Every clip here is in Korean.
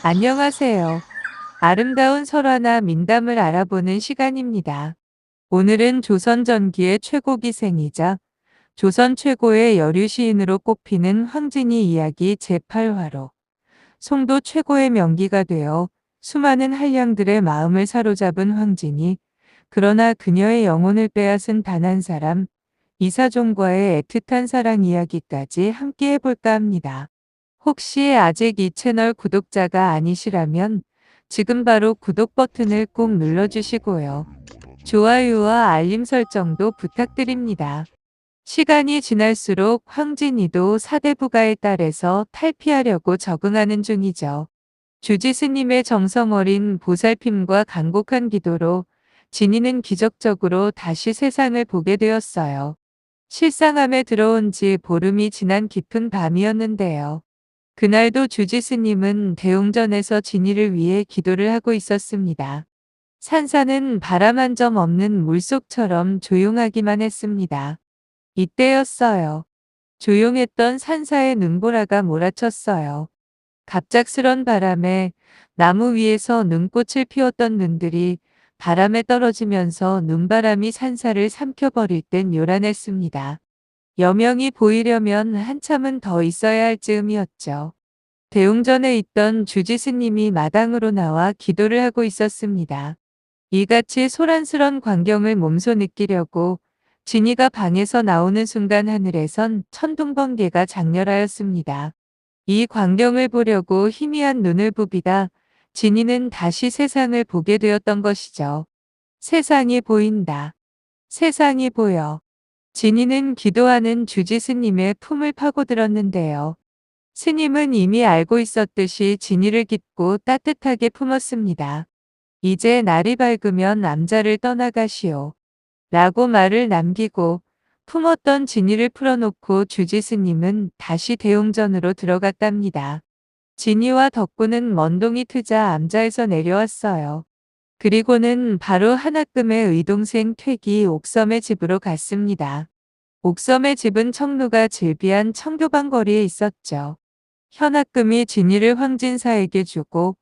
안녕하세요. 아름다운 설화나 민담을 알아보는 시간입니다. 오늘은 조선 전기의 최고기생이자 조선 최고의 여류 시인으로 꼽히는 황진이 이야기 제8화로 송도 최고의 명기가 되어 수많은 한량들의 마음을 사로잡은 황진이, 그러나 그녀의 영혼을 빼앗은 단 한 사람 이사종과의 애틋한 사랑 이야기까지 함께 해볼까 합니다. 혹시 아직 이 채널 구독자가 아니시라면 지금 바로 구독 버튼을 꼭 눌러주시고요. 좋아요와 알림 설정도 부탁드립니다. 시간이 지날수록 황진이도 사대부가의 딸에서 탈피하려고 적응하는 중이죠. 주지스님의 정성 어린 보살핌과 간곡한 기도로 진이는 기적적으로 다시 세상을 보게 되었어요. 실상암에 들어온 지 보름이 지난 깊은 밤이었는데요. 그날도 주지스님은 대웅전에서 진이를 위해 기도를 하고 있었습니다. 산사는 바람 한 점 없는 물속처럼 조용하기만 했습니다. 이때였어요. 조용했던 산사의 눈보라가 몰아쳤어요. 갑작스런 바람에 나무 위에서 눈꽃을 피웠던 눈들이 바람에 떨어지면서 눈바람이 산사를 삼켜버릴 땐 요란했습니다. 여명이 보이려면 한참은 더 있어야 할 즈음이었죠. 대웅전에 있던 주지스님이 마당으로 나와 기도를 하고 있었습니다. 이같이 소란스런 광경을 몸소 느끼려고 진이가 방에서 나오는 순간 하늘에선 천둥번개가 장렬하였습니다. 이 광경을 보려고 희미한 눈을 부비다 진이는 다시 세상을 보게 되었던 것이죠. 세상이 보인다. 세상이 보여. 진이는 기도하는 주지스님의 품을 파고들었는데요. 스님은 이미 알고 있었듯이 진이를 깊고 따뜻하게 품었습니다. 이제 날이 밝으면 남자를 떠나가시오. 라고 말을 남기고 품었던 진이를 풀어놓고 주지스님은 다시 대웅전으로 들어갔답니다. 진이와 덕구는 먼동이 트자 암자에서 내려왔어요. 그리고는 바로 하나금의 의동생 퇴기 옥섬의 집으로 갔습니다. 옥섬의 집은 청루가 즐비한 청교방 거리에 있었죠. 현학금이 진이를 황진사에게 주고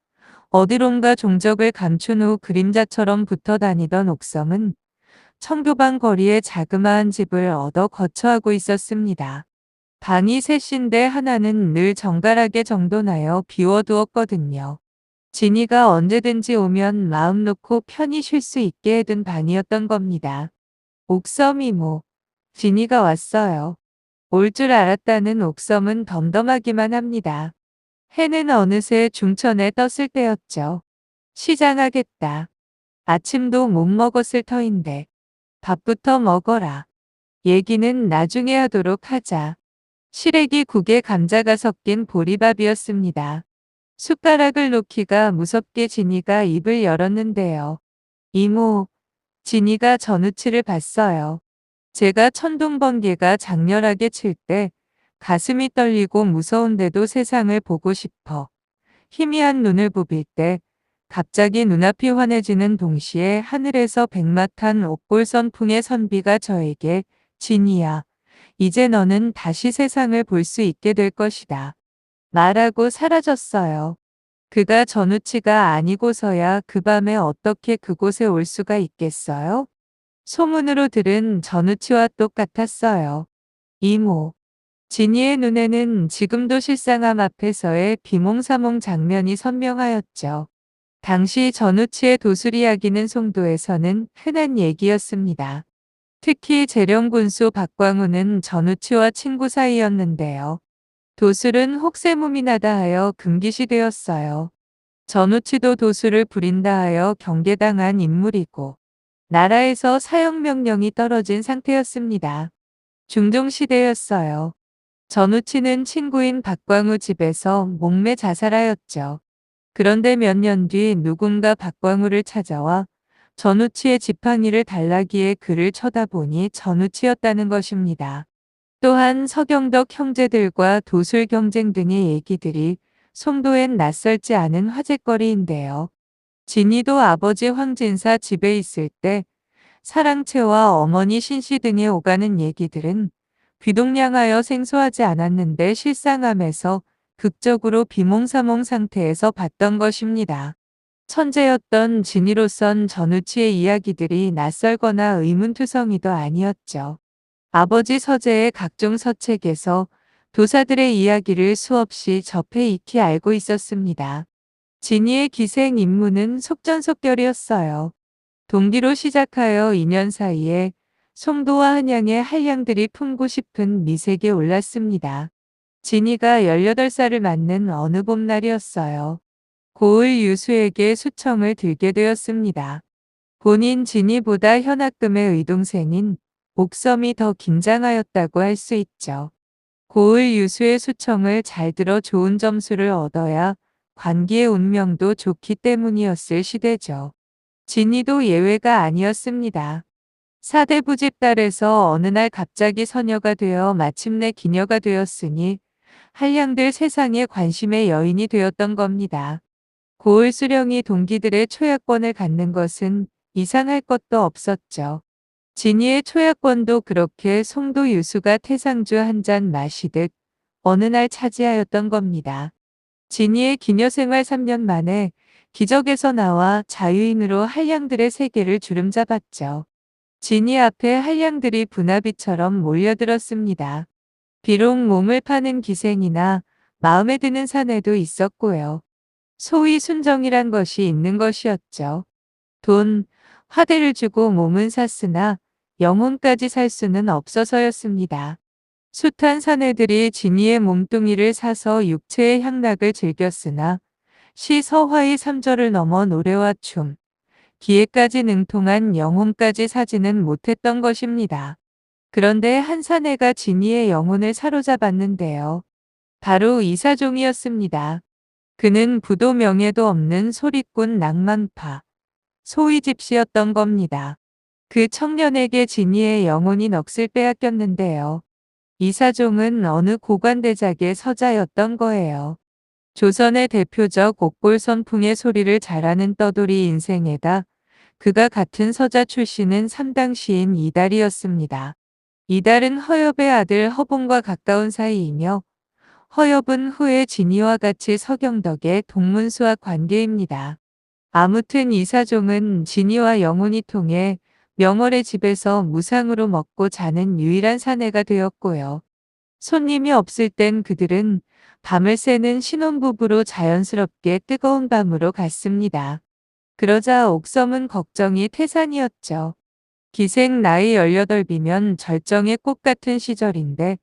어디론가 종적을 감춘 후 그림자처럼 붙어 다니던 옥섬은 청교방 거리에 자그마한 집을 얻어 거처하고 있었습니다. 방이 셋인데 하나는 늘 정갈하게 정돈하여 비워두었거든요. 진이가 언제든지 오면 마음 놓고 편히 쉴 수 있게 해둔 방이었던 겁니다. 옥섬 이모, 진이가 왔어요. 올 줄 알았다는 옥섬은 덤덤하기만 합니다. 해는 어느새 중천에 떴을 때였죠. 시장하겠다. 아침도 못 먹었을 터인데 밥부터 먹어라. 얘기는 나중에 하도록 하자. 시래기 국에 감자가 섞인 보리밥이었습니다. 숟가락을 놓기가 무섭게 진이가 입을 열었는데요. 이모, 진이가 전우치를 봤어요. 제가 천둥번개가 장렬하게 칠 때 가슴이 떨리고 무서운데도 세상을 보고 싶어 희미한 눈을 부빌 때 갑자기 눈앞이 환해지는 동시에 하늘에서 백마탄 옥골선풍의 선비가 저에게 진이야, 이제 너는 다시 세상을 볼 수 있게 될 것이다. 말하고 사라졌어요. 그가 전우치가 아니고서야 그 밤에 어떻게 그곳에 올 수가 있겠어요? 소문으로 들은 전우치와 똑같았어요. 이모. 진이의 눈에는 지금도 실상암 앞에서의 비몽사몽 장면이 선명하였죠. 당시 전우치의 도술 이야기는 송도에서는 흔한 얘기였습니다. 특히 재령군수 박광우는 전우치와 친구 사이였는데요. 도술은 혹세무민하다 하여 금기시 되었어요. 전우치도 도술을 부린다 하여 경계당한 인물이고 나라에서 사형명령이 떨어진 상태였습니다. 중종시대였어요. 전우치는 친구인 박광우 집에서 목매 자살하였죠. 그런데 몇 년 뒤 누군가 박광우를 찾아와 전우치의 지팡이를 달라기에 그를 쳐다보니 전우치였다는 것입니다. 또한 서경덕 형제들과 도술 경쟁 등의 얘기들이 송도엔 낯설지 않은 화제거리인데요. 진이도 아버지 황진사 집에 있을 때 사랑채와 어머니 신씨 등의 오가는 얘기들은 귀동냥하여 생소하지 않았는데 실상암에서 극적으로 비몽사몽 상태에서 봤던 것입니다. 천재였던 진이로선 전우치의 이야기들이 낯설거나 의문투성이도 아니었죠. 아버지 서재의 각종 서책에서 도사들의 이야기를 수없이 접해 익히 알고 있었습니다. 진이의 기생 임무는 속전속결이었어요. 동기로 시작하여 2년 사이에 송도와 한양의 한량들이 품고 싶은 미색에 올랐습니다. 진이가 18살을 맞는 어느 봄날이었어요. 고을 유수에게 수청을 들게 되었습니다. 본인 진이보다 현학금의 의동생인 옥섬이 더 긴장하였다고 할 수 있죠. 고을 유수의 수청을 잘 들어 좋은 점수를 얻어야 관기의 운명도 좋기 때문이었을 시대죠. 진이도 예외가 아니었습니다. 사대부집 딸에서 어느 날 갑자기 서녀가 되어 마침내 기녀가 되었으니 한량들 세상에 관심의 여인이 되었던 겁니다. 고을 수령이 동기들의 초야권을 갖는 것은 이상할 것도 없었죠. 진이의 초야권도 그렇게 송도 유수가 태상주 한 잔 마시듯 어느 날 차지하였던 겁니다. 진이의 기녀 생활 3년 만에 기적에서 나와 자유인으로 한량들의 세계를 주름잡았죠. 진이 앞에 한량들이 분화비처럼 몰려들었습니다. 비록 몸을 파는 기생이나 마음에 드는 사내도 있었고요. 소위 순정이란 것이 있는 것이었죠. 돈, 화대를 주고 몸은 샀으나 영혼까지 살 수는 없어서였습니다. 숱한 사내들이 진이의 몸뚱이를 사서 육체의 향락을 즐겼으나 시서화의 3절을 넘어 노래와 춤, 기회까지 능통한 영혼까지 사지는 못했던 것입니다. 그런데 한 사내가 진이의 영혼을 사로잡았는데요. 바로 이사종이었습니다. 그는 부도 명예도 없는 소리꾼 낭만파, 소위 집시였던 겁니다. 그 청년에게 진이의 영혼이 넋을 빼앗겼는데요. 이사종은 어느 고관대작의 서자였던 거예요. 조선의 대표적 옥골선풍의 소리를 잘하는 떠돌이 인생에다 그가 같은 서자 출신은 삼당 시인 이달이었습니다. 이달은 허엽의 아들 허봉과 가까운 사이이며 허엽은 후에 진이와 같이 서경덕의 동문수와 관계입니다. 아무튼 이사종은 진이와 영혼이 통해 명월의 집에서 무상으로 먹고 자는 유일한 사내가 되었고요. 손님이 없을 땐 그들은 밤을 새는 신혼부부로 자연스럽게 뜨거운 밤으로 갔습니다. 그러자 옥섬은 걱정이 태산이었죠. 기생 나이 18이면 절정의 꽃 같은 시절인데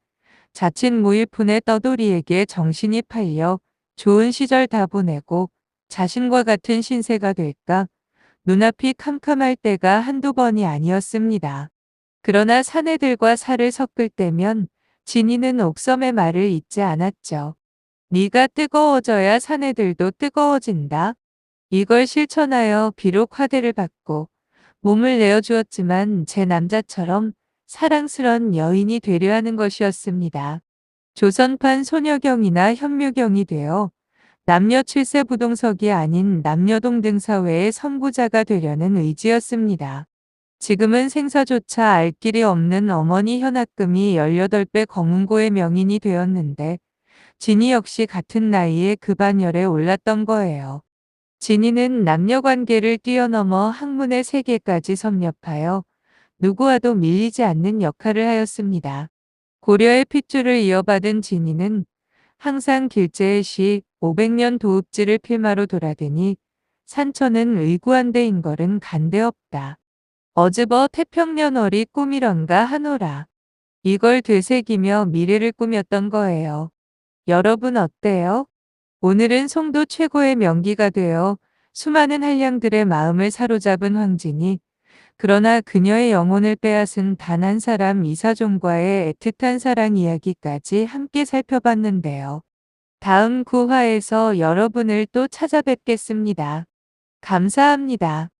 자칫 무일푼의 떠돌이에게 정신이 팔려 좋은 시절 다 보내고 자신과 같은 신세가 될까 눈앞이 캄캄할 때가 한두 번이 아니었습니다. 그러나 사내들과 살을 섞을 때면 진이는 옥섬의 말을 잊지 않았죠. 네가 뜨거워져야 사내들도 뜨거워진다. 이걸 실천하여 비록 화대를 받고 몸을 내어주었지만 제 남자처럼 사랑스런 여인이 되려 하는 것이었습니다. 조선판 소녀경이나 현묘경이 되어 남녀 칠세부동석이 아닌 남녀동등 사회의 선구자가 되려는 의지였습니다. 지금은 생사조차 알 길이 없는 어머니 현학금이 18배 검은고의 명인이 되었는데 진이 역시 같은 나이에 그 반열에 올랐던 거예요. 진이는 남녀관계를 뛰어넘어 학문의 세계까지 섭렵하여 누구와도 밀리지 않는 역할을 하였습니다. 고려의 핏줄을 이어받은 진이는 항상 길재의 시 500년 도읍지를 필마로 돌아드니 산천은 의구한데 인걸은 간데 없다. 어즈버 태평년월이 꿈이런가 하노라. 이걸 되새기며 미래를 꾸몄던 거예요. 여러분 어때요? 오늘은 송도 최고의 명기가 되어 수많은 한량들의 마음을 사로잡은 황진이 그러나 그녀의 영혼을 빼앗은 단 한 사람 이사종과의 애틋한 사랑 이야기까지 함께 살펴봤는데요. 다음 구화에서 여러분을 또 찾아뵙겠습니다. 감사합니다.